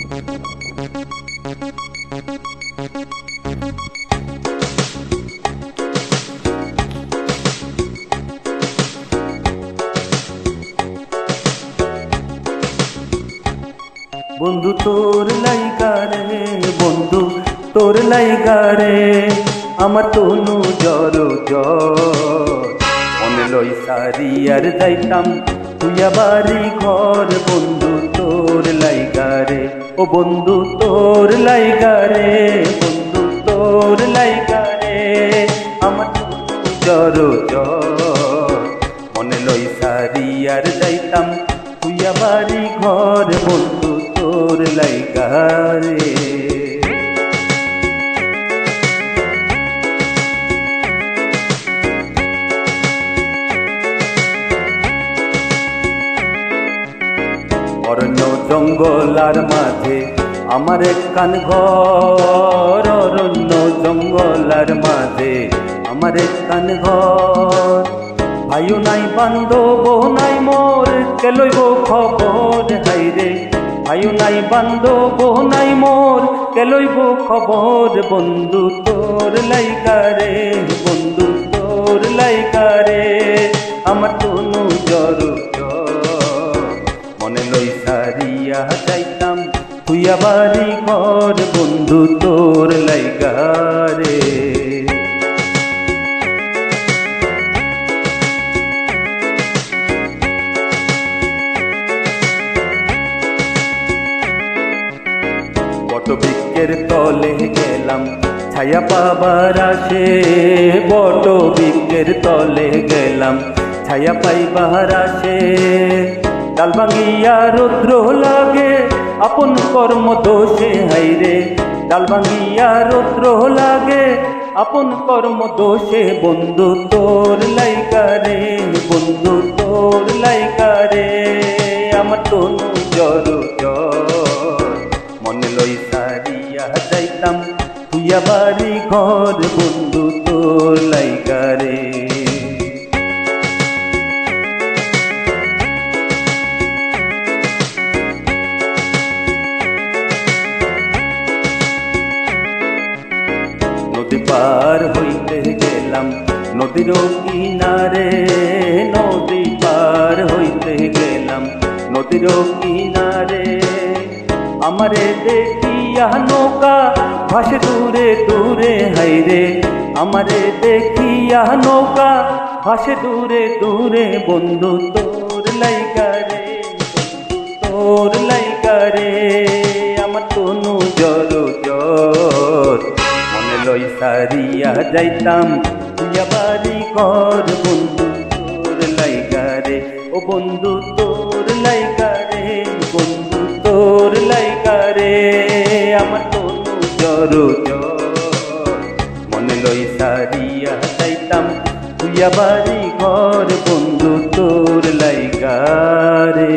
বন্ধু তোর লাইগা রে, বন্ধু তোর লাইগা রে, আমার তনু জ্বর জ্বর। মনে লই সারি আর যাইতাম তুইয়া বাড়ি ঘর, বন্ধু তোর লাইগা রে, ও বন্ধু তোর লাইগা রে, বন্ধু তোর লাইগা রে, আমার তনু জ্বর জ্বর। মনে লই সারি আর যাইতাম তুইয়া বাড়ি ঘর, বন্ধু তোর লাইগা রে। অরণ্য জঙ্গলার মাঝে আমার একখান ঘর, অরণ্য জঙ্গলার মাঝে আমার একখান ঘর। ভাইও নাই বান্ধব নাই মোর, কে লইব খবর হাইরে। ভাইও নাই বান্ধব নাই মোর, কে লইব খবর, বন্ধু তোর লাইগা রে, বন্ধু তোর লাইগা রে, আমার তনু জ্বর জ্বর। মনে লই সারিয়া যাইতাম তুইয়া বাড়ি ঘর, বন্ধু তোর লাইগা রে। বটবৃক্ষের তলে গেলাম ছায়া পাবার আসে, বটবৃক্ষের তলে গেলাম ছায়া পাইবার আসে। ডাল ভাঙিয়া রৌদ্র লাগে আপন কর্ম দোষে হাইরে, ডাল ভাঙিয়া রৌদ্র লাগে আপন কর্ম দোষে, বন্ধু তোর লাইগা রে, বন্ধু তোর লাইগা রে, আমার তনু জ্বর জ্বর। মনে লই সারিয়া যাইতাম তুইয়া বাড়ি ঘর, বন্ধু তোর লাইগা রে। নদী পার হইতে গেলাম নদীর কিনারে, নদী পার হইতে গেলাম নদীর কিনারে। আমারে দেখিয়া নৌকা ভাসে দূরে দূরে হাইরে, আমারে দেখিয়া নৌকা ভাসে দূরে দূরে, বন্ধু তোর লাইগা রে, বন্ধু তোর লাইগা রে, আমার তনু জ্বর জ্বর। মনে লই সারিয়া যাইতাম তুইয়া বাড়ি ঘর, বন্ধু তোর লাইগা রে, ও বন্ধু তোর লাইগা রে, বন্ধু তোর লাইগা রে, আমার তনু জ্বর জ্বর। মনে লই সারিয়া যাইতাম তুইয়া বাড়ি ঘর, বন্ধু তোর লাইগা রে।